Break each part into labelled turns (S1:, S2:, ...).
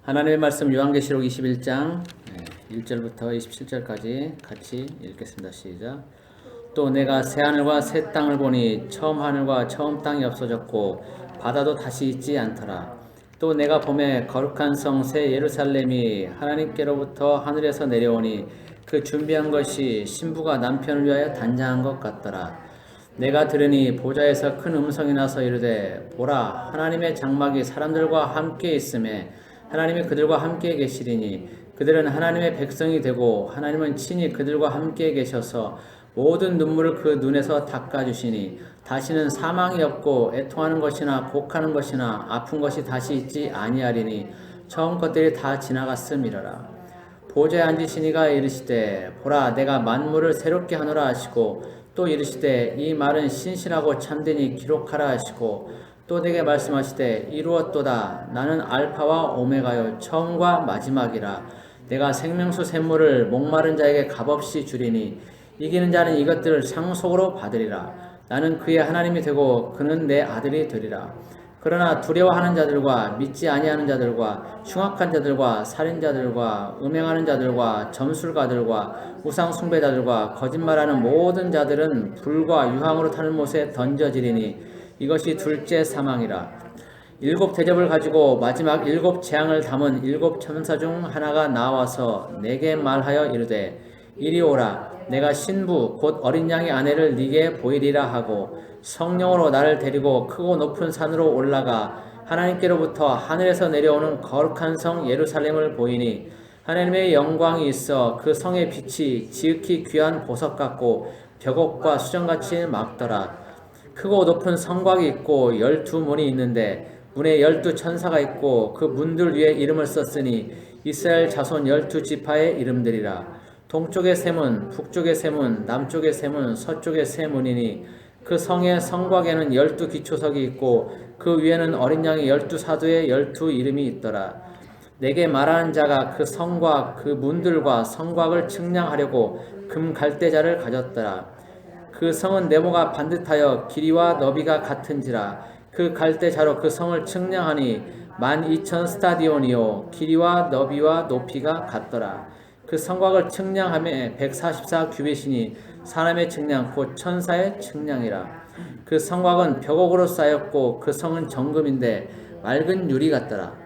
S1: 하나님의 말씀 요한계시록 21장 1절부터 27절까지 같이 읽겠습니다. 시작. 또 내가 새 하늘과 새 땅을 보니 처음 하늘과 처음 땅이 없어졌고 바다도 다시 있지 않더라. 또 내가 보매 거룩한 성 새 예루살렘이 하나님께로부터 하늘에서 내려오니 그 준비한 것이 신부가 남편을 위하여 단장한 것 같더라. 내가 들으니 보좌에서 큰 음성이 나서 이르되 보라 하나님의 장막이 사람들과 함께 있음에 하나님이 그들과 함께 계시리니 그들은 하나님의 백성이 되고 하나님은 친히 그들과 함께 계셔서 모든 눈물을 그 눈에서 닦아주시니 다시는 사망이 없고 애통하는 것이나 곡하는 것이나 아픈 것이 다시 있지 아니하리니 처음 것들이 다 지나갔음이러라. 보좌에 앉으시니가 이르시되 보라 내가 만물을 새롭게 하노라 하시고 또 이르시되 이 말은 신실하고 참되니 기록하라 하시고 또 내게 말씀하시되 이루었도다. 나는 알파와 오메가요 처음과 마지막이라. 내가 생명수 샘물을 목마른 자에게 값없이 주리니 이기는 자는 이것들을 상속으로 받으리라. 나는 그의 하나님이 되고 그는 내 아들이 되리라. 그러나 두려워하는 자들과 믿지 아니하는 자들과 흉악한 자들과 살인자들과 음행하는 자들과 점술가들과 우상 숭배자들과 거짓말하는 모든 자들은 불과 유황으로 타는 못에 던져지리니 이것이 둘째 사망이라. 일곱 대접을 가지고 마지막 일곱 재앙을 담은 일곱 천사 중 하나가 나와서 내게 말하여 이르되 이리 오라. 내가 신부 곧 어린 양의 아내를 네게 보이리라 하고 성령으로 나를 데리고 크고 높은 산으로 올라가 하나님께로부터 하늘에서 내려오는 거룩한 성 예루살렘을 보이니 하나님의 영광이 있어 그 성의 빛이 지극히 귀한 보석 같고 벽옥과 수정같이 막더라. 크고 높은 성곽이 있고 12문이 있는데 문에 12천사가 있고 그 문들 위에 이름을 썼으니 이스라엘 자손 12지파의 이름들이라. 동쪽의 세 문, 북쪽의 세 문, 남쪽의 세 문, 서쪽의 세 문이니 그 성의 성곽에는 12기초석이 있고 그 위에는 어린 양의 12사도의 12 이름이 있더라. 내게 말하는 자가 그 성곽 그 문들과 성곽을 측량하려고 금 갈대자를 가졌더라. 그 성은 네모가 반듯하여 길이와 너비가 같은지라. 그 갈대자로 그 성을 측량하니 12,000 스타디온이요 길이와 너비와 높이가 같더라. 그 성곽을 측량함에 144 규빗이니 사람의 측량 곧 천사의 측량이라. 그 성곽은 벽옥으로 쌓였고 그 성은 정금인데 맑은 유리 같더라.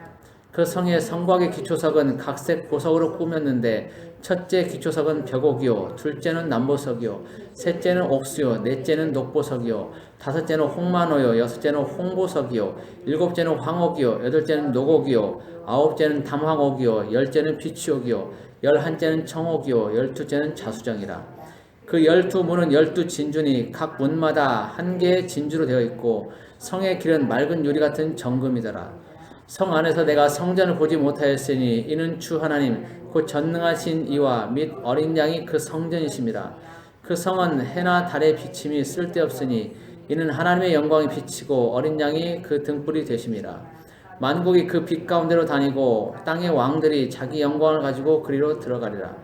S1: 그 성의 성곽의 기초석은 각색 보석으로 꾸몄는데 첫째 기초석은 벽옥이요 둘째는 남보석이요 셋째는 옥수요 넷째는 녹보석이요 다섯째는 홍만호요 여섯째는 홍보석이요 일곱째는 황옥이요 여덟째는 녹옥이요 아홉째는 담황옥이요 열째는 비치옥이요 열한째는 청옥이요 열두째는 자수정이라. 그 12문은 12진주니 각 문마다 한 개의 진주로 되어 있고 성의 길은 맑은 유리 같은 정금이더라. 성 안에서 내가 성전을 보지 못하였으니 이는 주 하나님 곧 전능하신 이와 및 어린 양이 그 성전이심이라. 그 성은 해나 달의 비침이 쓸데없으니 이는 하나님의 영광이 비치고 어린 양이 그 등불이 되심이라. 만국이 그 빛 가운데로 다니고 땅의 왕들이 자기 영광을 가지고 그리로 들어가리라.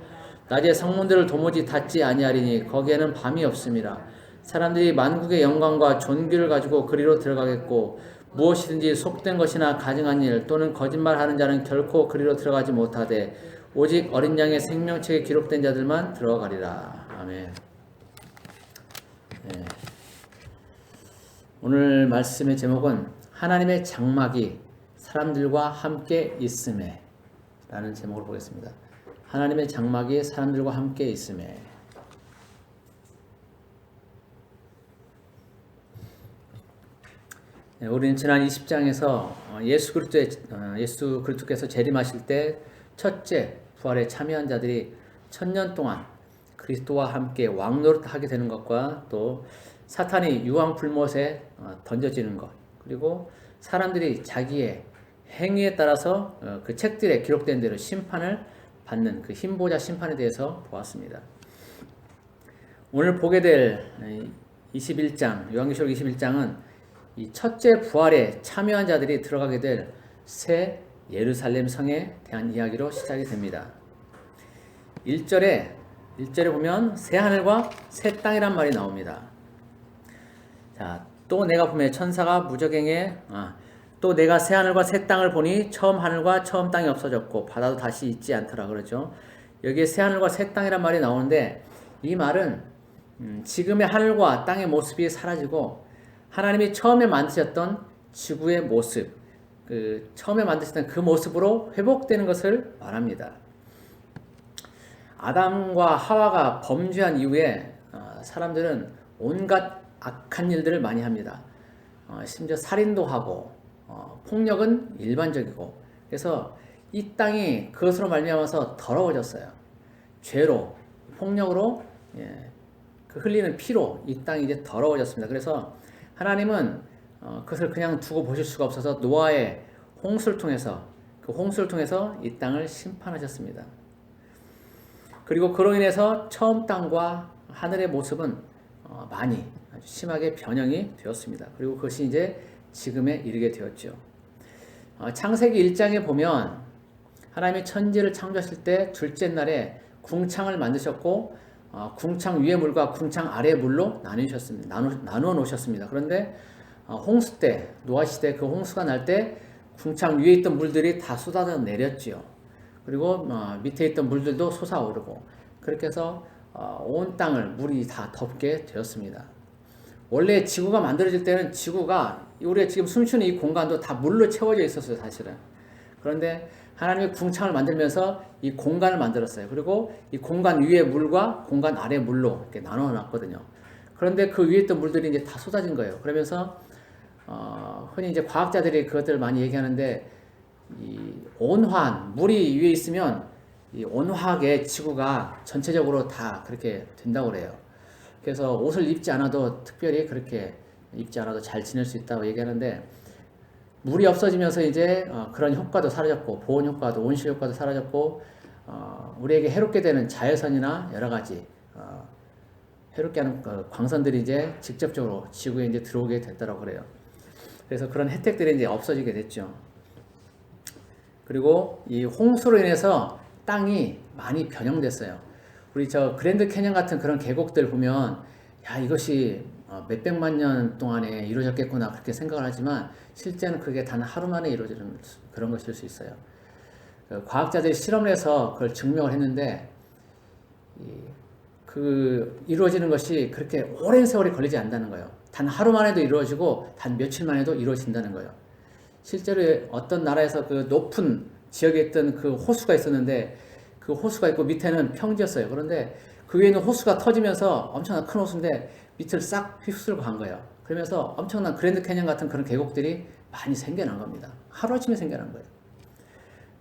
S1: 낮에 성문들을 도무지 닫지 아니하리니 거기에는 밤이 없음이라. 사람들이 만국의 영광과 존귀를 가지고 그리로 들어가겠고 무엇이든지 속된 것이나 가증한 일 또는 거짓말하는 자는 결코 그리로 들어가지 못하되 오직 어린 양의 생명책에 기록된 자들만 들어가리라. 아멘. 네. 오늘 말씀의 제목은 하나님의 장막이 사람들과 함께 있음에 라는 제목을 보겠습니다. 하나님의 장막이 사람들과 함께 있음에. 네, 우리는 지난 20장에서 예수 그리스도께서 재림하실 때 첫째 부활에 참여한 자들이 1000년 동안 그리스도와 함께 왕노릇하게 되는 것과 또 사탄이 유황불못에 던져지는 것 그리고 사람들이 자기의 행위에 따라서 그 책들에 기록된 대로 심판을 받는 그 흰보자 심판에 대해서 보았습니다. 오늘 보게 될 21장 요한계시록 21장은 이 첫째 부활에 참여한 자들이 들어가게 될 새 예루살렘 성에 대한 이야기로 시작이 됩니다. 1절에 보면 새 하늘과 새 땅이란 말이 나옵니다. 자, 또 내가 보매 천사가 무저갱에 또 내가 새 하늘과 새 땅을 보니 처음 하늘과 처음 땅이 없어졌고 바다도 다시 있지 않더라 그러죠. 여기에 새 하늘과 새 땅이란 말이 나오는데 이 말은 지금의 하늘과 땅의 모습이 사라지고 하나님이 처음에 만드셨던 지구의 모습, 처음에 만드셨던 그 모습으로 회복되는 것을 말합니다. 아담과 하와가 범죄한 이후에 사람들은 온갖 악한 일들을 많이 합니다. 심지어 살인도 하고 폭력은 일반적이고 그래서 이 땅이 그것으로 말미암아서 더러워졌어요. 죄로, 폭력으로 그 흘리는 피로 이 땅이 이제 더러워졌습니다. 그래서 하나님은 그것을 그냥 두고 보실 수가 없어서 노아의 홍수를 통해서 그 홍수를 통해서 이 땅을 심판하셨습니다. 그리고 그로 인해서 처음 땅과 하늘의 모습은 많이 아주 심하게 변형이 되었습니다. 그리고 그것이 이제 지금에 이르게 되었죠. 창세기 1장에 보면 하나님이 천지를 창조하실 때 둘째 날에 궁창을 만드셨고 궁창 위의 물과 궁창 아래의 물로 나누어 놓으셨습니다. 그런데 홍수 때, 노아 시대 그 홍수가 날 때 궁창 위에 있던 물들이 다 쏟아져 내렸지요. 그리고 밑에 있던 물들도 솟아오르고 그렇게 해서 온 땅을 물이 다 덮게 되었습니다. 원래 지구가 만들어질 때는 지구가 우리가 지금 숨쉬는 이 공간도 다 물로 채워져 있었어요, 사실은. 그런데 하나님이 궁창을 만들면서 이 공간을 만들었어요. 그리고 이 공간 위에 물과 공간 아래 물로 이렇게 나눠 놨거든요. 그런데 그 위에 있던 물들이 이제 다 쏟아진 거예요. 그러면서 흔히 이제 과학자들이 그것들을 많이 얘기하는데 이 온화한 물이 위에 있으면 이 온화하게 지구가 전체적으로 다 그렇게 된다고 그래요. 그래서 옷을 입지 않아도 특별히 그렇게 입지 않아도 잘 지낼 수 있다고 얘기하는데 물이 없어지면서 이제 그런 효과도 사라졌고 보온 효과도 온실 효과도 사라졌고 우리에게 해롭게 되는 자외선이나 여러 가지 해롭게 하는 광선들이 이제 직접적으로 지구에 이제 들어오게 됐다고 그래요. 그래서 그런 혜택들이 이제 없어지게 됐죠. 그리고 이 홍수로 인해서 땅이 많이 변형됐어요. 우리 저 그랜드 캐년 같은 그런 계곡들 보면 야 이것이 몇백만 년 동안에 이루어졌겠구나 그렇게 생각을 하지만 실제는 그게 단 하루 만에 이루어지는 그런 것일 수 있어요. 과학자들이 실험을 해서 그걸 증명을 했는데 그 이루어지는 것이 그렇게 오랜 세월이 걸리지 않는다는 거예요. 단 하루 만에도 이루어지고 단 며칠 만에도 이루어진다는 거예요. 실제로 어떤 나라에서 그 높은 지역에 있던 그 호수가 있었는데 그 호수가 있고 밑에는 평지였어요. 그런데 그 위에는 호수가 터지면서 엄청난 큰 호수인데 밑을 싹 휩쓸고 간 거예요. 그러면서 엄청난 그랜드 캐년 같은 그런 계곡들이 많이 생겨난 겁니다. 하루아침에 생겨난 거예요.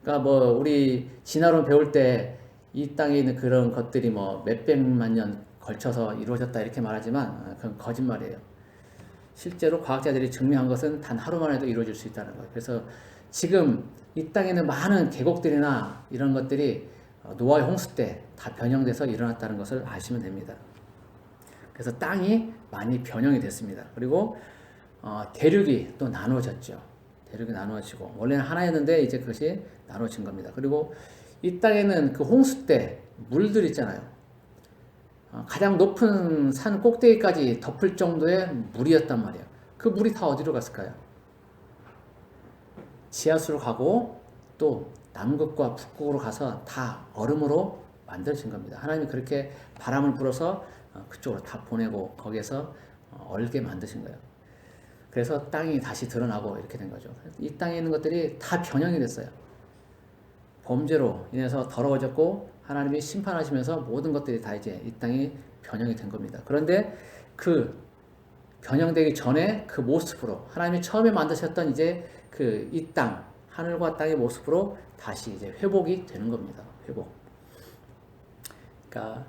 S1: 그러니까 뭐 우리 진화론 배울 때 이 땅에 있는 그런 것들이 뭐 몇백만 년 걸쳐서 이루어졌다 이렇게 말하지만 그건 거짓말이에요. 실제로 과학자들이 증명한 것은 단 하루 만에도 이루어질 수 있다는 거예요. 그래서 지금 이 땅에는 많은 계곡들이나 이런 것들이 노아의 홍수 때 다 변형돼서 일어났다는 것을 아시면 됩니다. 그래서 땅이 많이 변형이 됐습니다. 그리고 대륙이 또 나누어졌죠. 대륙이 나누어지고 원래는 하나였는데 이제 그것이 나누어진 겁니다. 그리고 이 땅에는 그 홍수 때 물들 있잖아요. 가장 높은 산 꼭대기까지 덮을 정도의 물이었단 말이에요. 그 물이 다 어디로 갔을까요? 지하수로 가고 또 남극과 북극으로 가서 다 얼음으로 만들어진 겁니다. 하나님이 그렇게 바람을 불어서 그쪽으로 다 보내고 거기에서 얼게 만드신 거예요. 그래서 땅이 다시 드러나고 이렇게 된 거죠. 이 땅에 있는 것들이 다 변형이 됐어요. 범죄로 인해서 더러워졌고 하나님이 심판하시면서 모든 것들이 다 이제 이 땅이 변형이 된 겁니다. 그런데 그 변형되기 전에 그 모습으로 하나님이 처음에 만드셨던 이제 그 이 땅, 하늘과 땅의 모습으로 다시 이제 회복이 되는 겁니다. 회복. 그러니까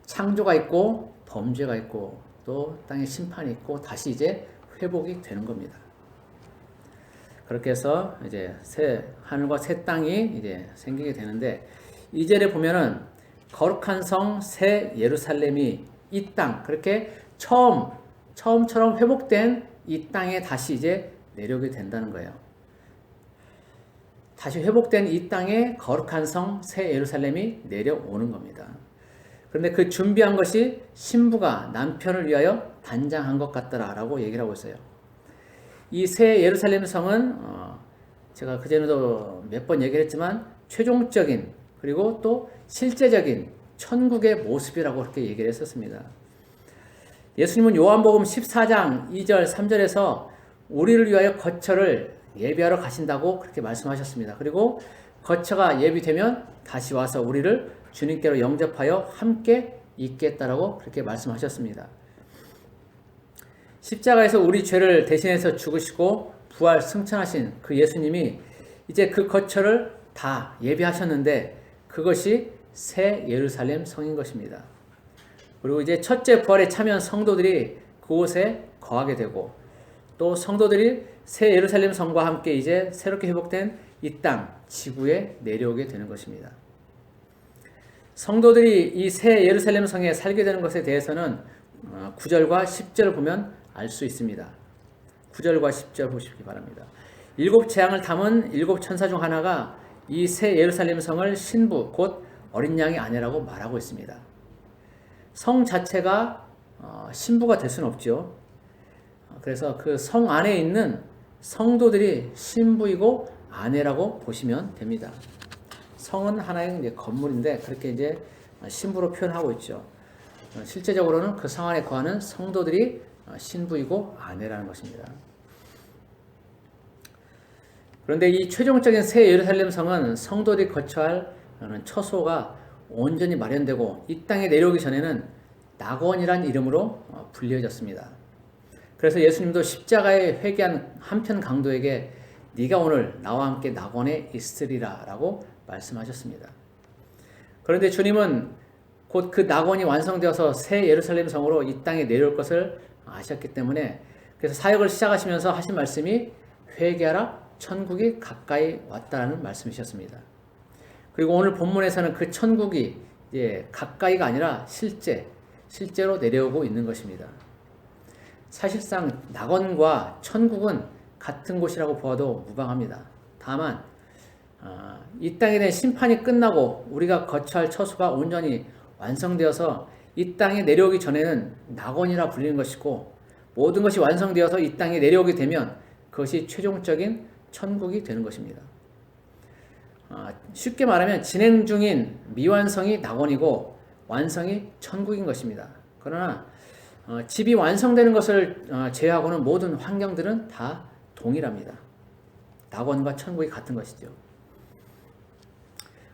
S1: 창조가 있고 범죄가 있고 또 땅의 심판이 있고 다시 이제 회복이 되는 겁니다. 그렇게 해서 이제 새 하늘과 새 땅이 이제 생기게 되는데 2절에 보면은 거룩한 성 새 예루살렘이 이 땅 그렇게 처음처럼 회복된 이 땅에 다시 이제 내려오게 된다는 거예요. 다시 회복된 이 땅에 거룩한 성 새 예루살렘이 내려오는 겁니다. 그런데 그 준비한 것이 신부가 남편을 위하여 단장한 것 같더라라고 얘기를 하고 있어요. 이 새 예루살렘 성은 제가 그전에도 몇 번 얘기를 했지만 최종적인 그리고 또 실제적인 천국의 모습이라고 그렇게 얘기를 했었습니다. 예수님은 요한복음 14장 2절 3절에서 우리를 위하여 거처를 예비하러 가신다고 그렇게 말씀하셨습니다. 그리고 거처가 예비되면 다시 와서 우리를 주님께로 영접하여 함께 있겠다라고 그렇게 말씀하셨습니다. 십자가에서 우리 죄를 대신해서 죽으시고 부활 승천하신 그 예수님이 이제 그 거처를 다 예비하셨는데 그것이 새 예루살렘 성인 것입니다. 그리고 이제 첫째 부활에 참여한 성도들이 그곳에 거하게 되고 또 성도들이 새 예루살렘 성과 함께 이제 새롭게 회복된 이 땅 지구에 내려오게 되는 것입니다. 성도들이 이 새 예루살렘 성에 살게 되는 것에 대해서는 9절과 10절을 보면 알 수 있습니다. 9절과 10절 보시기 바랍니다. 7 재앙을 담은 7 천사 중 하나가 이 새 예루살렘 성을 신부 곧 어린 양의 아내라고 말하고 있습니다. 성 자체가 신부가 될 수는 없죠. 그래서 그 성 안에 있는 성도들이 신부이고 아내라고 보시면 됩니다. 성은 하나의 이제 건물인데 그렇게 이제 신부로 표현하고 있죠. 실제적으로는 그 성 안에 거하는 성도들이 신부이고 아내라는 것입니다. 그런데 이 최종적인 새 예루살렘 성은 성도들이 거처할 처소가 온전히 마련되고 이 땅에 내려오기 전에는 낙원이란 이름으로 불려졌습니다. 그래서 예수님도 십자가에 회개한 한편 강도에게 네가 오늘 나와 함께 낙원에 있으리라 라고 말씀하셨습니다. 그런데 주님은 곧 그 낙원이 완성되어서 새 예루살렘 성으로 이 땅에 내려올 것을 아셨기 때문에 그래서 사역을 시작하시면서 하신 말씀이 회개하라 천국이 가까이 왔다라는 말씀이셨습니다. 그리고 오늘 본문에서는 그 천국이 이제 가까이가 아니라 실제로 내려오고 있는 것입니다. 사실상 낙원과 천국은 같은 곳이라고 보아도 무방합니다. 다만 이 땅에 대한 심판이 끝나고 우리가 거처할 처소가 온전히 완성되어서 이 땅에 내려오기 전에는 낙원이라 불리는 것이고 모든 것이 완성되어서 이 땅에 내려오게 되면 그것이 최종적인 천국이 되는 것입니다. 쉽게 말하면 진행 중인 미완성이 낙원이고 완성이 천국인 것입니다. 그러나 집이 완성되는 것을 제외하고는 모든 환경들은 다 동일합니다. 낙원과 천국이 같은 것이죠.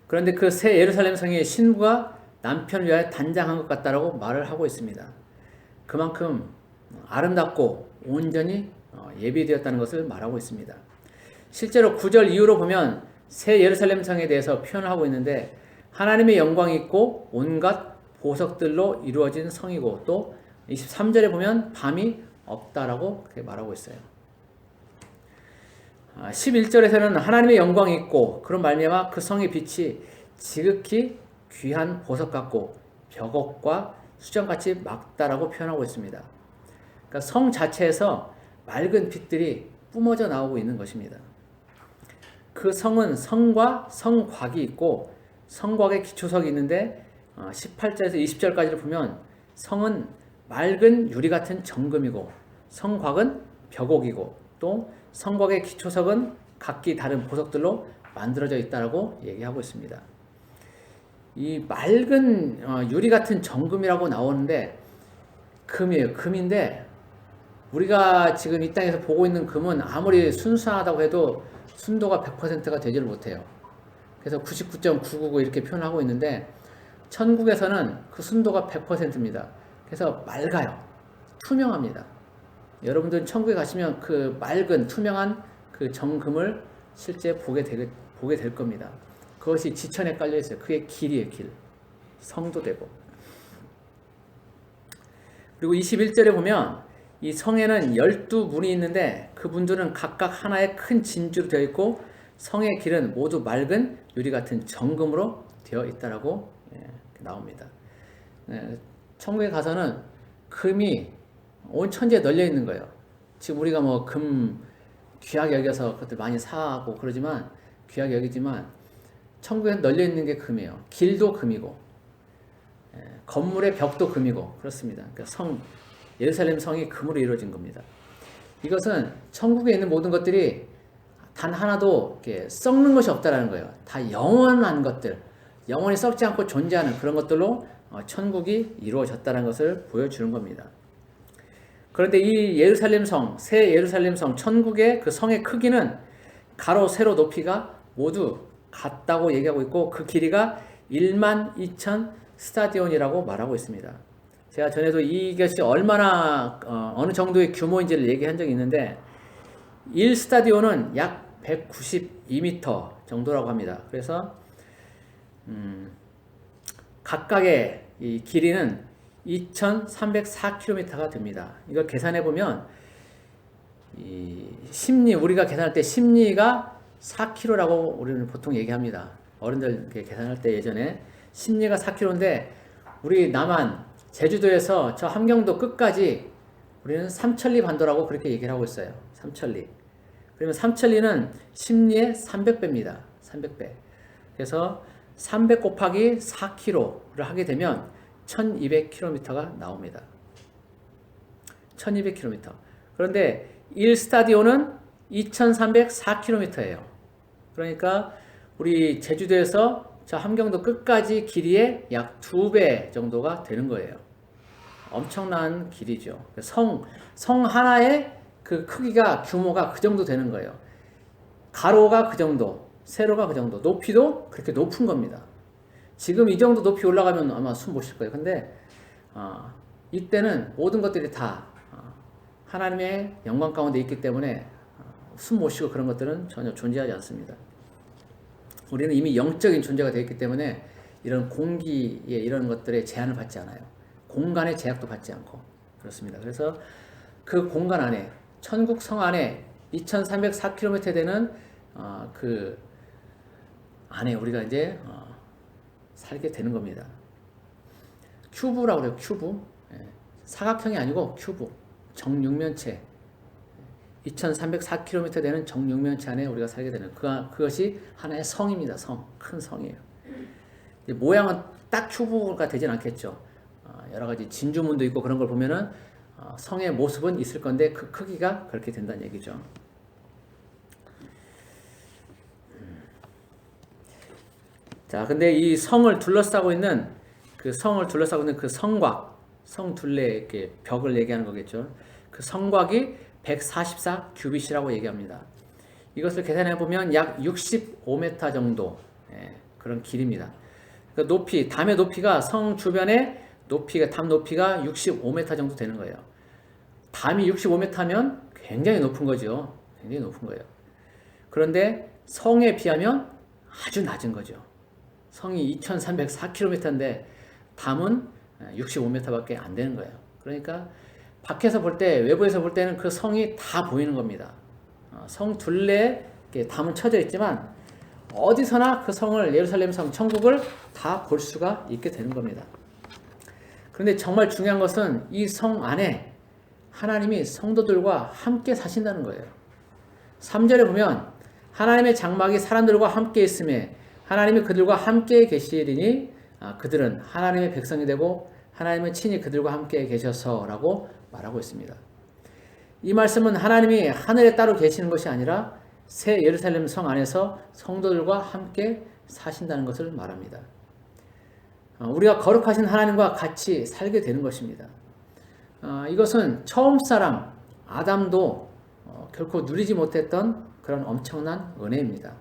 S1: 그런데 그 새 예루살렘 성의 신부가 남편을 위하여 단장한 것 같다라고 말을 하고 있습니다. 그만큼 아름답고 온전히 예비되었다는 것을 말하고 있습니다. 실제로 9절 이후로 보면 새 예루살렘 성에 대해서 표현을 하고 있는데 하나님의 영광이 있고 온갖 보석들로 이루어진 성이고 또 23절에 보면 밤이 없다라고 그렇게 말하고 있어요. 11절에서는 하나님의 영광이 있고 그런 말미암아 그 성의 빛이 지극히 귀한 보석 같고 벽옥과 수정같이 맑다라고 표현하고 있습니다. 그러니까 성 자체에서 맑은 빛들이 뿜어져 나오고 있는 것입니다. 그 성은 성과 성곽이 있고 성곽에 기초석이 있는데 18절에서 20절까지를 보면 성은 맑은 유리 같은 정금이고 성곽은 벽옥이고 또 성곽의 기초석은 각기 다른 보석들로 만들어져 있다라고 얘기하고 있습니다. 이 맑은 유리 같은 정금이라고 나오는데 금이에요. 금인데 우리가 지금 이 땅에서 보고 있는 금은 아무리 순수하다고 해도 순도가 100%가 되지를 못해요. 그래서 99.999 이렇게 표현하고 있는데 천국에서는 그 순도가 100%입니다. 그래서 맑아요. 투명합니다. 여러분들은 천국에 가시면 그 맑은 투명한 그 정금을 실제 보게 될 겁니다. 그것이 지천에 깔려 있어요. 그게 길이에요, 길. 성도 되고. 그리고 21절에 보면 이 성에는 12문이 있는데 그 문들은 각각 하나의 큰 진주로 되어 있고 성의 길은 모두 맑은 유리 같은 정금으로 되어 있다라고 나옵니다. 천국에 가서는 금이 온 천지에 널려 있는 거예요. 지금 우리가 뭐 금 귀하게 여겨서 그것들 많이 사고 그러지만 귀하게 여기지만 천국에 널려 있는 게 금이에요. 길도 금이고 건물의 벽도 금이고 그렇습니다. 그러니까 예루살렘 성이 금으로 이루어진 겁니다. 이것은 천국에 있는 모든 것들이 단 하나도 이렇게 썩는 것이 없다라는 거예요. 다 영원한 것들, 영원히 썩지 않고 존재하는 그런 것들로 천국이 이루어졌다는 것을 보여주는 겁니다. 그런데 이 예루살렘 성, 새 예루살렘 성, 천국의 그 성의 크기는 가로, 세로, 높이가 모두 같다고 얘기하고 있고 그 길이가 12,000 스타디온이라고 말하고 있습니다. 제가 전에도 이것이 얼마나 어느 정도의 규모인지를 얘기한 적이 있는데 1스타디온은 약 192m 정도라고 합니다. 그래서 각각의 이 길이는 2,304km가 됩니다. 이걸 계산해 보면 이 심리 우리가 계산할 때 심리가 4km라고 우리는 보통 얘기합니다. 어른들 계산할 때 예전에 심리가 4km인데 우리 남한 제주도에서 저 함경도 끝까지 우리는 삼천리 반도라고 그렇게 얘기를 하고 있어요. 삼천리. 그러면 삼천리는 심리의 300배입니다. 300배. 그래서 300 곱하기 4km를 하게 되면 1200km가 나옵니다. 1200km. 그런데 1스타디온은 2304km예요. 그러니까 우리 제주도에서 저 함경도 끝까지 길이의 약 2배 정도가 되는 거예요. 엄청난 길이죠. 성 하나의 그 크기가, 규모가 그 정도 되는 거예요. 가로가 그 정도, 세로가 그 정도, 높이도 그렇게 높은 겁니다. 지금 이 정도 높이 올라가면 아마 숨 못 쉴 거예요. 근데 이때는 모든 것들이 다 하나님의 영광 가운데 있기 때문에 숨 못 쉬고 그런 것들은 전혀 존재하지 않습니다. 우리는 이미 영적인 존재가 되어 있기 때문에 이런 공기의 이런 것들에 제한을 받지 않아요. 공간의 제약도 받지 않고 그렇습니다. 그래서 그 공간 안에 천국 성 안에 2304km 되는 그 안에 우리가 이제 살게 되는 겁니다. 큐브라고 그래요. 큐브. 사각형이 아니고 큐브. 정육면체. 2304km 되는 정육면체 안에 우리가 살게 되는 그것이 하나의 성입니다. 성. 큰 성이에요. 모양은 딱 큐브가 되진 않겠죠. 여러 가지 진주문도 있고 그런 걸 보면은 성의 모습은 있을 건데 그 크기가 그렇게 된다는 얘기죠. 자, 근데 이 성을 둘러싸고 있는 그 성곽, 성 둘레 이렇게 벽을 얘기하는 거겠죠. 그 성곽이 144 규빗이라고 얘기합니다. 이것을 계산해 보면 약 65m 정도 그런 길입니다. 그 높이, 담의 높이가 성 주변의 담 높이가 65m 정도 되는 거예요. 담이 65m면 굉장히 높은 거죠. 굉장히 높은 거예요. 그런데 성에 비하면 아주 낮은 거죠. 성이 2304km인데 담은 65m밖에 안 되는 거예요. 그러니까 밖에서 볼 때, 외부에서 볼 때는 그 성이 다 보이는 겁니다. 성 둘레에 담은 쳐져 있지만 어디서나 그 성을, 예루살렘 성, 천국을 다 볼 수가 있게 되는 겁니다. 그런데 정말 중요한 것은 이 성 안에 하나님이 성도들과 함께 사신다는 거예요. 3절에 보면 하나님의 장막이 사람들과 함께 있음에 하나님이 그들과 함께 계시리니 그들은 하나님의 백성이 되고 하나님은 친히 그들과 함께 계셔서라고 말하고 있습니다. 이 말씀은 하나님이 하늘에 따로 계시는 것이 아니라 새 예루살렘 성 안에서 성도들과 함께 사신다는 것을 말합니다. 우리가 거룩하신 하나님과 같이 살게 되는 것입니다. 이것은 처음 사람 아담도 결코 누리지 못했던 그런 엄청난 은혜입니다.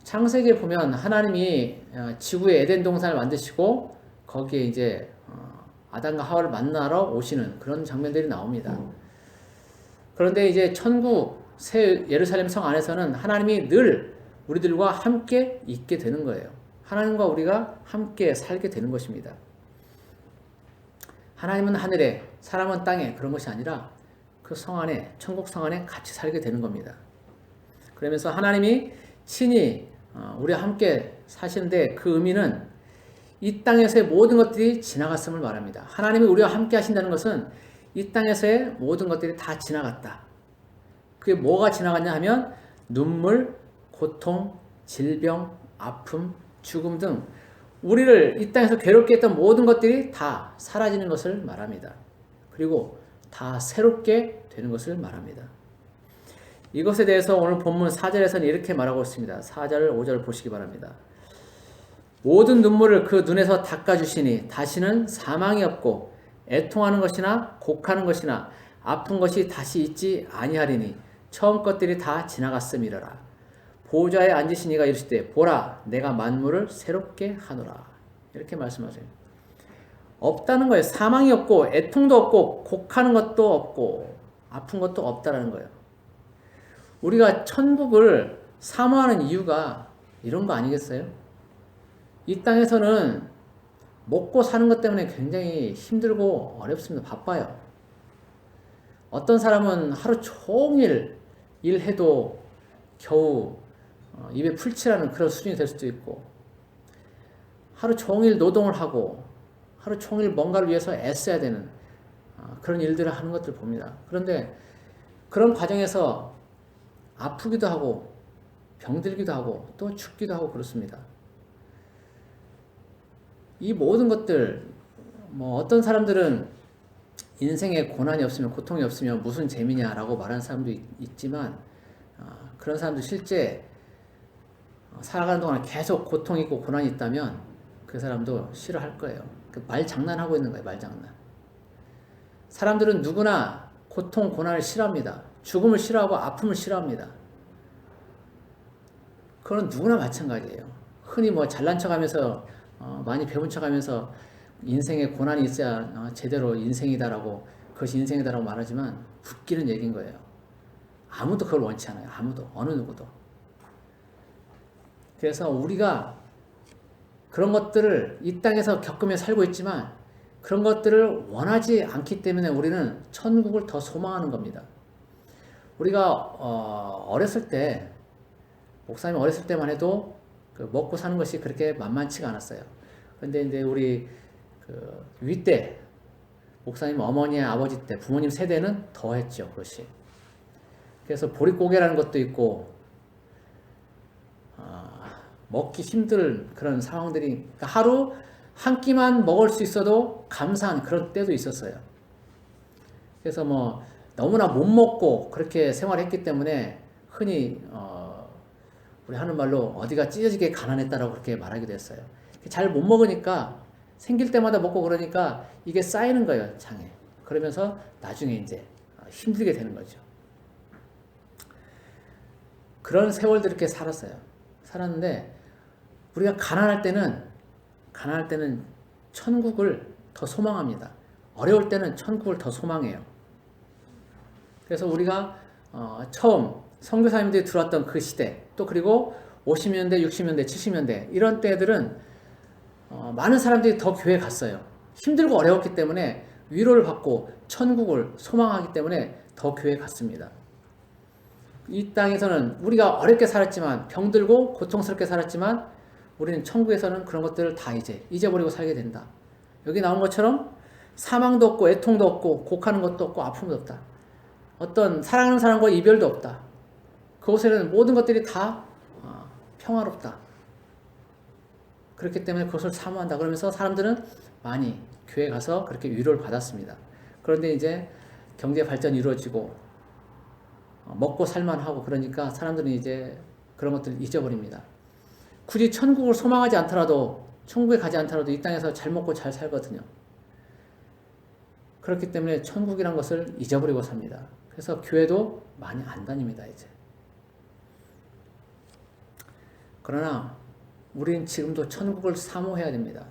S1: 창세기에 보면 하나님이 지구의 에덴 동산을 만드시고 거기에 이제 아담과 하와를 만나러 오시는 그런 장면들이 나옵니다. 그런데 이제 천국 새 예루살렘 성 안에서는 하나님이 늘 우리들과 함께 있게 되는 거예요. 하나님과 우리가 함께 살게 되는 것입니다. 하나님은 하늘에, 사람은 땅에 그런 것이 아니라 그 성 안에, 천국 성 안에 같이 살게 되는 겁니다. 그러면서 하나님이 친히 우리와 함께 사시는데 그 의미는 이 땅에서의 모든 것들이 지나갔음을 말합니다. 하나님이 우리와 함께 하신다는 것은 이 땅에서의 모든 것들이 다 지나갔다. 그게 뭐가 지나갔냐 하면 눈물, 고통, 질병, 아픔, 죽음 등 우리를 이 땅에서 괴롭게 했던 모든 것들이 다 사라지는 것을 말합니다. 그리고 다 새롭게 되는 것을 말합니다. 이것에 대해서 오늘 본문 4절에서는 이렇게 말하고 있습니다. 4절, 5절 보시기 바랍니다. 모든 눈물을 그 눈에서 닦아주시니 다시는 사망이 없고 애통하는 것이나 곡하는 것이나 아픈 것이 다시 있지 아니하리니 처음 것들이 다 지나갔음이러라. 보좌에 앉으신 이가 이르시되 보라 내가 만물을 새롭게 하노라. 이렇게 말씀하세요. 없다는 거예요. 사망이 없고 애통도 없고 곡하는 것도 없고 아픈 것도 없다라는 거예요. 우리가 천국을 사모하는 이유가 이런 거 아니겠어요? 이 땅에서는 먹고 사는 것 때문에 굉장히 힘들고 어렵습니다. 바빠요. 어떤 사람은 하루 종일 일해도 겨우 입에 풀칠하는 그런 수준이 될 수도 있고, 하루 종일 노동을 하고 하루 종일 뭔가를 위해서 애써야 되는 그런 일들을 하는 것들을 봅니다. 그런데 그런 과정에서 아프기도 하고 병들기도 하고 또 죽기도 하고 그렇습니다. 이 모든 것들, 어떤 사람들은 인생에 고난이 없으면, 고통이 없으면 무슨 재미냐라고 말하는 사람도 있지만, 그런 사람도 실제 살아가는 동안 계속 고통이 있고 고난이 있다면 그 사람도 싫어할 거예요. 말 장난하고 있는 거예요. 말 장난. 사람들은 누구나 고통, 고난을 싫어합니다. 죽음을 싫어하고 아픔을 싫어합니다. 그건 누구나 마찬가지예요. 흔히 잘난 척하면서 많이 배운 척하면서 인생에 고난이 있어야 제대로 인생이다라고, 그것이 인생이다라고 말하지만 웃기는 얘기인 거예요. 아무도 그걸 원치 않아요. 아무도, 어느 누구도. 그래서 우리가 그런 것들을 이 땅에서 겪으며 살고 있지만 그런 것들을 원하지 않기 때문에 우리는 천국을 더 소망하는 겁니다. 우리가 어렸을 때, 목사님 어렸을 때만 해도 먹고 사는 것이 그렇게 만만치가 않았어요. 그런데 이제 우리 윗대, 목사님 어머니, 아버지 때, 부모님 세대는 더 했죠. 그것이. 그래서 보릿고개라는 것도 있고, 먹기 힘들 그런 상황들이, 그러니까 하루 한 끼만 먹을 수 있어도 감사한 그런 때도 있었어요. 그래서 너무나 못 먹고 그렇게 생활했기 때문에 흔히 우리 하는 말로 어디가 찢어지게 가난했다라고 그렇게 말하기도 했어요. 잘 못 먹으니까 생길 때마다 먹고 그러니까 이게 쌓이는 거예요, 장에. 그러면서 나중에 이제 힘들게 되는 거죠. 그런 세월들 이렇게 살았는데 우리가 가난할 때는 천국을 더 소망합니다. 어려울 때는 천국을 더 소망해요. 그래서 우리가 처음 선교사님들이 들어왔던 그 시대, 또 그리고 50년대, 60년대, 70년대 이런 때들은 많은 사람들이 더 교회에 갔어요. 힘들고 어려웠기 때문에 위로를 받고 천국을 소망하기 때문에 더 교회에 갔습니다. 이 땅에서는 우리가 어렵게 살았지만, 병들고 고통스럽게 살았지만 우리는 천국에서는 그런 것들을 다 이제 잊어버리고 살게 된다. 여기 나온 것처럼 사망도 없고 애통도 없고 곡하는 것도 없고 아픔도 없다. 어떤 사랑하는 사람과 이별도 없다. 그곳에는 모든 것들이 다 평화롭다. 그렇기 때문에 그것을 사모한다. 그러면서 사람들은 많이 교회 가서 그렇게 위로를 받았습니다. 그런데 이제 경제 발전이 이루어지고 먹고 살만하고 그러니까 사람들은 이제 그런 것들을 잊어버립니다. 굳이 천국을 소망하지 않더라도, 천국에 가지 않더라도 이 땅에서 잘 먹고 잘 살거든요. 그렇기 때문에 천국이란 것을 잊어버리고 삽니다. 그래서 교회도 많이 안 다닙니다, 이제. 그러나 우리는 지금도 천국을 사모해야 됩니다.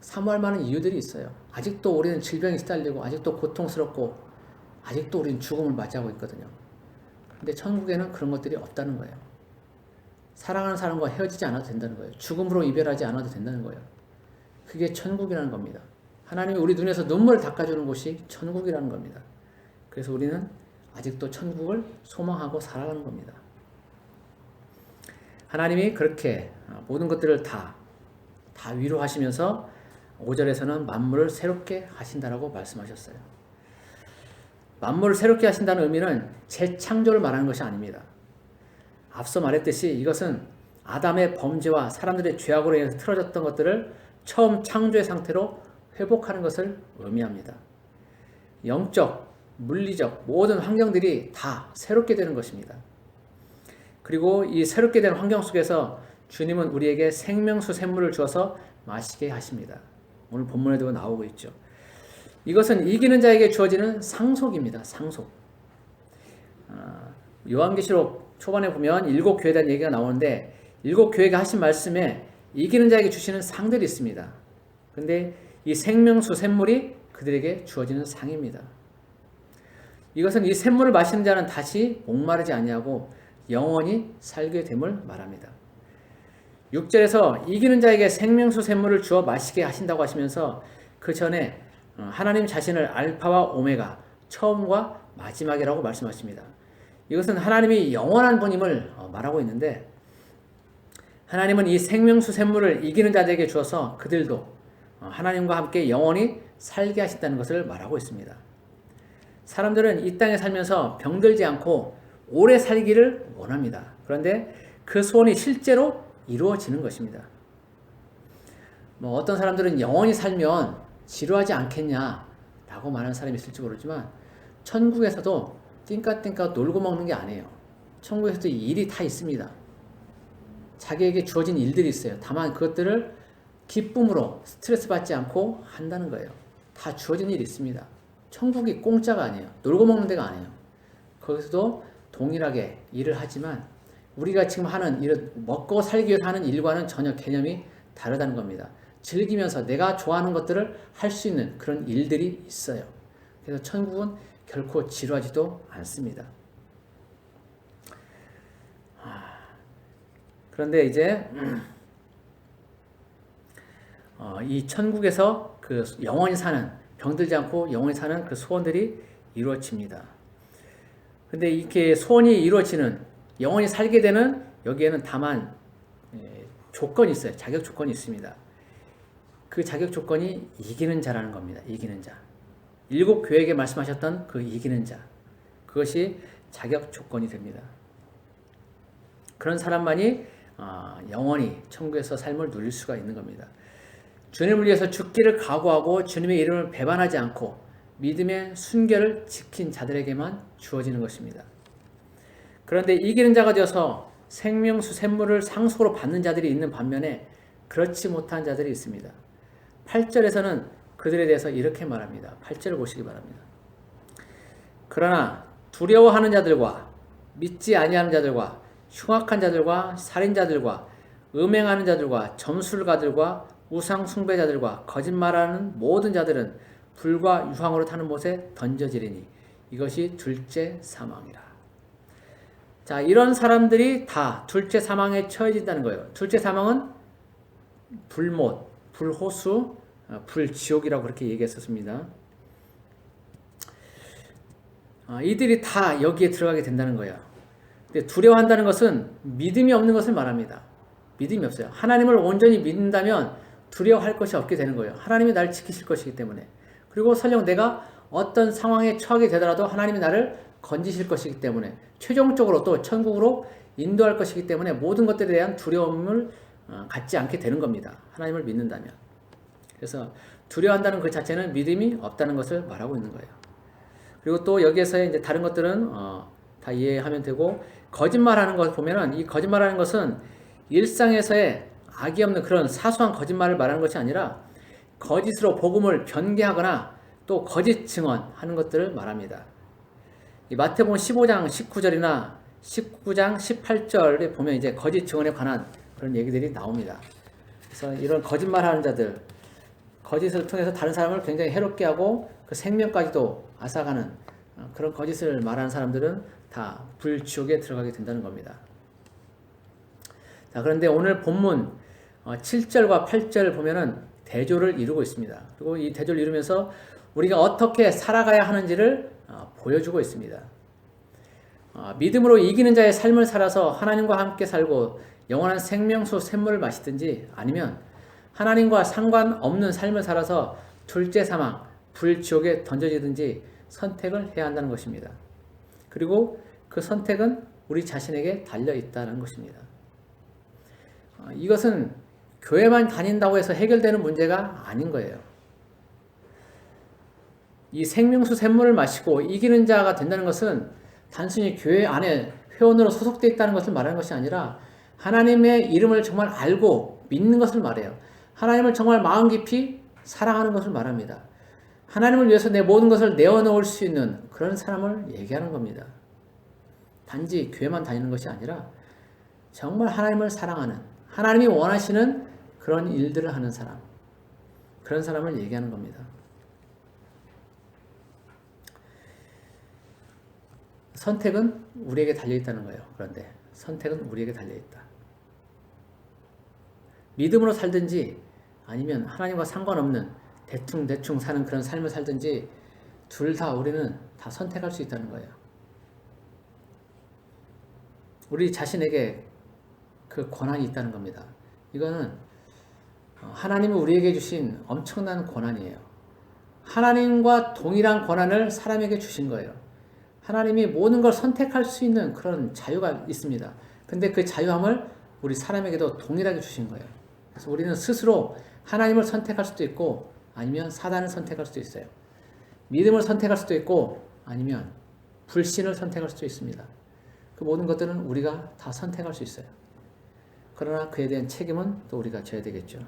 S1: 사모할 만한 이유들이 있어요. 아직도 우리는 질병에 시달리고, 아직도 고통스럽고, 아직도 우리는 죽음을 맞이하고 있거든요. 근데 천국에는 그런 것들이 없다는 거예요. 사랑하는 사람과 헤어지지 않아도 된다는 거예요. 죽음으로 이별하지 않아도 된다는 거예요. 그게 천국이라는 겁니다. 하나님이 우리 눈에서 눈물을 닦아주는 곳이 천국이라는 겁니다. 그래서 우리는 아직도 천국을 소망하고 살아가는 겁니다. 하나님이 그렇게 모든 것들을 다 위로하시면서 5절에서는 만물을 새롭게 하신다라고 말씀하셨어요. 만물을 새롭게 하신다는 의미는 재창조를 말하는 것이 아닙니다. 앞서 말했듯이 이것은 아담의 범죄와 사람들의 죄악으로 인해서 틀어졌던 것들을 처음 창조의 상태로 회복하는 것을 의미합니다. 영적, 물리적 모든 환경들이 다 새롭게 되는 것입니다. 그리고 이 새롭게 된 환경 속에서 주님은 우리에게 생명수 샘물을 주어서 마시게 하십니다. 오늘 본문에도 나오고 있죠. 이것은 이기는 자에게 주어지는 상속입니다. 상속. 요한계시록 초반에 보면 7교회에 대한 얘기가 나오는데 7교회가 하신 말씀에 이기는 자에게 주시는 상들이 있습니다. 근데 이 생명수 샘물이 그들에게 주어지는 상입니다. 이것은 이 샘물을 마시는 자는 다시 목마르지 아니하고 영원히 살게 됨을 말합니다. 6절에서 이기는 자에게 생명수 샘물을 주어 마시게 하신다고 하시면서 그 전에 하나님 자신을 알파와 오메가, 처음과 마지막이라고 말씀하십니다. 이것은 하나님이 영원한 분임을 말하고 있는데 하나님은 이 생명수 샘물을 이기는 자들에게 주어서 그들도 하나님과 함께 영원히 살게 하신다는 것을 말하고 있습니다. 사람들은 이 땅에 살면서 병들지 않고 오래 살기를 원합니다. 그런데 그 소원이 실제로 이루어지는 것입니다. 어떤 사람들은 영원히 살면 지루하지 않겠냐라고 말하는 사람이 있을지 모르지만 천국에서도 띵까띵까 놀고 먹는 게 아니에요. 천국에서도 일이 다 있습니다. 자기에게 주어진 일들이 있어요. 다만 그것들을 기쁨으로 스트레스 받지 않고 한다는 거예요. 다 주어진 일이 있습니다. 천국이 공짜가 아니에요. 놀고 먹는 데가 아니에요. 거기서도 동일하게 일을 하지만 우리가 지금 하는 일은 먹고 살기 위해서 하는 일과는 전혀 개념이 다르다는 겁니다. 즐기면서 내가 좋아하는 것들을 할 수 있는 그런 일들이 있어요. 그래서 천국은 결코 지루하지도 않습니다. 그런데 이제 이 천국에서 그 영원히 사는, 병들지 않고 영원히 사는 그 소원들이 이루어집니다. 근데 이렇게 소원이 이루어지는, 영원히 살게 되는 여기에는 다만 조건이 있어요. 자격 조건이 있습니다. 그 자격 조건이 이기는 자라는 겁니다. 이기는 자. 7교회에게 말씀하셨던 그 이기는 자. 그것이 자격 조건이 됩니다. 그런 사람만이 영원히 천국에서 삶을 누릴 수가 있는 겁니다. 주님을 위해서 죽기를 각오하고 주님의 이름을 배반하지 않고 믿음의 순결을 지킨 자들에게만 주어지는 것입니다. 그런데 이기는 자가 되어서 생명수 샘물을 상속으로 받는 자들이 있는 반면에 그렇지 못한 자들이 있습니다. 8절에서는 그들에 대해서 이렇게 말합니다. 8절을 보시기 바랍니다. 그러나 두려워하는 자들과 믿지 아니하는 자들과 흉악한 자들과 살인자들과 음행하는 자들과 점술가들과 우상 숭배자들과 거짓말하는 모든 자들은 불과 유황으로 타는 못에 던져지리니 이것이 둘째 사망이라. 자, 이런 사람들이 다 둘째 사망에 처해진다는 거예요. 둘째 사망은 불못, 불호수, 불지옥이라고 그렇게 얘기했었습니다. 이들이 다 여기에 들어가게 된다는 거예요. 근데 두려워한다는 것은 믿음이 없는 것을 말합니다. 믿음이 없어요. 하나님을 온전히 믿는다면 두려워할 것이 없게 되는 거예요. 하나님이 나를 지키실 것이기 때문에. 그리고 설령 내가 어떤 상황에 처하게 되더라도 하나님이 나를 건지실 것이기 때문에, 최종적으로 또 천국으로 인도할 것이기 때문에 모든 것들에 대한 두려움을 갖지 않게 되는 겁니다. 하나님을 믿는다면. 그래서 두려워한다는 그 자체는 믿음이 없다는 것을 말하고 있는 거예요. 그리고 또 여기에서의 이제 다른 것들은 다 이해하면 되고, 거짓말하는 것 보면은 이 거짓말하는 것은 일상에서의 악이 없는 그런 사소한 거짓말을 말하는 것이 아니라 거짓으로 복음을 변개하거나 또 거짓 증언하는 것들을 말합니다. 이 마태복음 15장 19절이나 19장 18절에 보면 이제 거짓 증언에 관한 그런 얘기들이 나옵니다. 그래서 이런 거짓말하는 자들, 거짓을 통해서 다른 사람을 굉장히 해롭게 하고 그 생명까지도 앗아가는 그런 거짓을 말하는 사람들은 다 불지옥에 들어가게 된다는 겁니다. 자, 그런데 오늘 본문 7절과 8절을 보면은 대조를 이루고 있습니다. 그리고 이 대조를 이루면서 우리가 어떻게 살아가야 하는지를 보여주고 있습니다. 믿음으로 이기는 자의 삶을 살아서 하나님과 함께 살고 영원한 생명수 샘물을 마시든지, 아니면 하나님과 상관없는 삶을 살아서 둘째 사망, 불지옥에 던져지든지 선택을 해야 한다는 것입니다. 그리고 그 선택은 우리 자신에게 달려 있다는 것입니다. 이것은 교회만 다닌다고 해서 해결되는 문제가 아닌 거예요. 이 생명수 샘물을 마시고 이기는 자가 된다는 것은 단순히 교회 안에 회원으로 소속되어 있다는 것을 말하는 것이 아니라 하나님의 이름을 정말 알고 믿는 것을 말해요. 하나님을 정말 마음 깊이 사랑하는 것을 말합니다. 하나님을 위해서 내 모든 것을 내어놓을 수 있는 그런 사람을 얘기하는 겁니다. 단지 교회만 다니는 것이 아니라 정말 하나님을 사랑하는, 하나님이 원하시는 그런 일들을 하는 사람, 그런 사람을 얘기하는 겁니다. 선택은 우리에게 달려있다는 거예요. 그런데 선택은 우리에게 달려있다. 믿음으로 살든지 아니면 하나님과 상관없는 대충 사는 그런 삶을 살든지 둘 다 우리는 다 선택할 수 있다는 거예요. 우리 자신에게 그 권한이 있다는 겁니다. 이거는 하나님이 우리에게 주신 엄청난 권한이에요. 하나님과 동일한 권한을 사람에게 주신 거예요. 하나님이 모든 걸 선택할 수 있는 그런 자유가 있습니다. 근데 그 자유함을 우리 사람에게도 동일하게 주신 거예요. 그래서 우리는 스스로 하나님을 선택할 수도 있고 아니면 사단을 선택할 수도 있어요. 믿음을 선택할 수도 있고 아니면 불신을 선택할 수도 있습니다. 그 모든 것들은 우리가 다 선택할 수 있어요. 그러나 그에 대한 책임은 또 우리가 져야 되겠죠.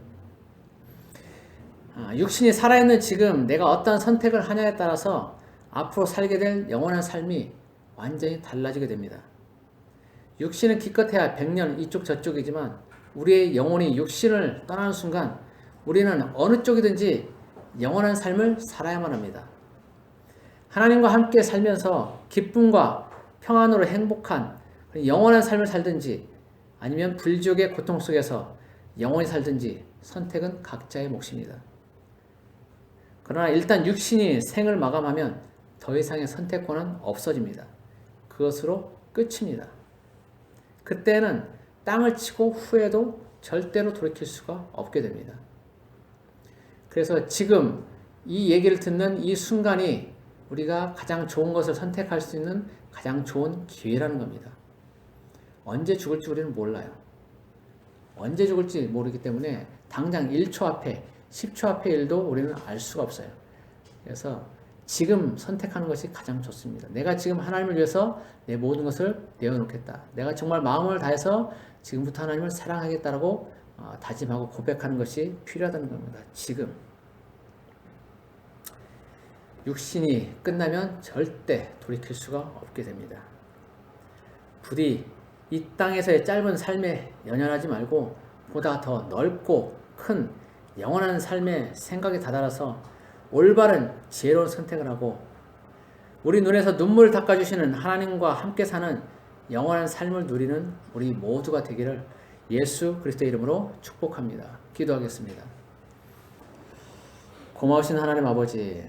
S1: 육신이 살아있는 지금 내가 어떤 선택을 하냐에 따라서 앞으로 살게 될 영원한 삶이 완전히 달라지게 됩니다. 육신은 기껏해야 100년 이쪽 저쪽이지만 우리의 영혼이 육신을 떠나는 순간 우리는 어느 쪽이든지 영원한 삶을 살아야만 합니다. 하나님과 함께 살면서 기쁨과 평안으로 행복한 영원한 삶을 살든지 아니면 불지옥의 고통 속에서 영원히 살든지 선택은 각자의 몫입니다. 그러나 일단 육신이 생을 마감하면 더 이상의 선택권은 없어집니다. 그것으로 끝입니다. 그때는 땅을 치고 후회도 절대로 돌이킬 수가 없게 됩니다. 그래서 지금 이 얘기를 듣는 이 순간이 우리가 가장 좋은 것을 선택할 수 있는 가장 좋은 기회라는 겁니다. 언제 죽을지 우리는 몰라요. 언제 죽을지 모르기 때문에 당장 1초 앞에 10초 앞의 일도 우리는 알 수가 없어요. 그래서 지금 선택하는 것이 가장 좋습니다. 내가 지금 하나님을 위해서 내 모든 것을 내어놓겠다. 내가 정말 마음을 다해서 지금부터 하나님을 사랑하겠다라고 다짐하고 고백하는 것이 필요하다는 겁니다. 지금. 육신이 끝나면 절대 돌이킬 수가 없게 됩니다. 부디 이 땅에서의 짧은 삶에 연연하지 말고 보다 더 넓고 큰 영원한 삶의 생각에 다다라서 올바른 지혜로운 선택을 하고 우리 눈에서 눈물을 닦아주시는 하나님과 함께 사는 영원한 삶을 누리는 우리 모두가 되기를 예수 그리스도의 이름으로 축복합니다. 기도하겠습니다. 고마우신 하나님 아버지,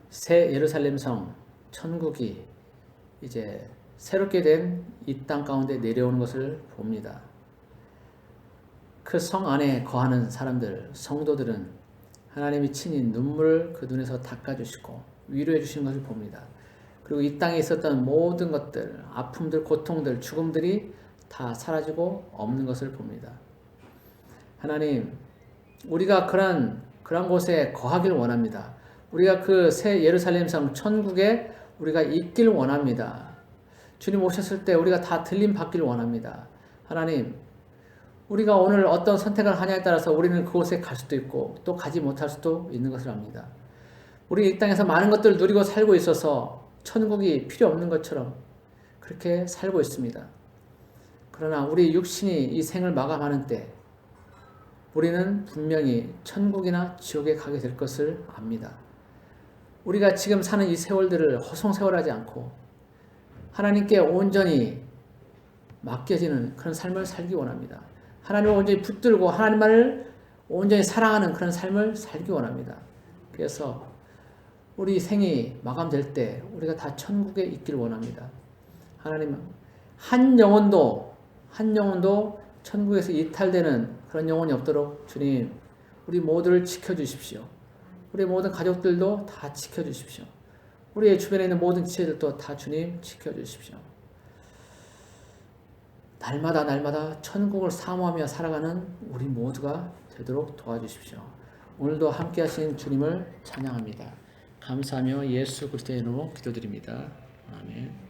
S1: 새 예루살렘 성 천국이 이제 새롭게 된 이 땅 가운데 내려오는 것을 봅니다. 그 성 안에 거하는 사람들, 성도들은 하나님이 친히 눈물을 그 눈에서 닦아주시고 위로해 주시는 것을 봅니다. 그리고 이 땅에 있었던 모든 것들, 아픔들, 고통들, 죽음들이 다 사라지고 없는 것을 봅니다. 하나님, 우리가 그런 곳에 거하길 원합니다. 우리가 그 새 예루살렘 성 천국에 우리가 있길 원합니다. 주님 오셨을 때 우리가 다 들림 받기를 원합니다. 하나님, 우리가 오늘 어떤 선택을 하냐에 따라서 우리는 그곳에 갈 수도 있고 또 가지 못할 수도 있는 것을 압니다. 우리 이 땅에서 많은 것들을 누리고 살고 있어서 천국이 필요 없는 것처럼 그렇게 살고 있습니다. 그러나 우리 육신이 이 생을 마감하는 때 우리는 분명히 천국이나 지옥에 가게 될 것을 압니다. 우리가 지금 사는 이 세월들을 허송세월하지 않고 하나님께 온전히 맡겨지는 그런 삶을 살기 원합니다. 하나님을 온전히 붙들고 하나님만을 온전히 사랑하는 그런 삶을 살기 원합니다. 그래서 우리 생이 마감될 때 우리가 다 천국에 있길 원합니다. 하나님, 한 영혼도 천국에서 이탈되는 그런 영혼이 없도록 주님, 우리 모두를 지켜주십시오. 우리 모든 가족들도 다 지켜주십시오. 우리의 주변에 있는 모든 지체들도 다 주님 지켜주십시오. 날마다 천국을 사모하며 살아가는 우리 모두가 되도록 도와주십시오. 오늘도 함께 하신 주님을 찬양합니다. 감사하며 예수 그리스도의 이름으로 기도드립니다. 아멘.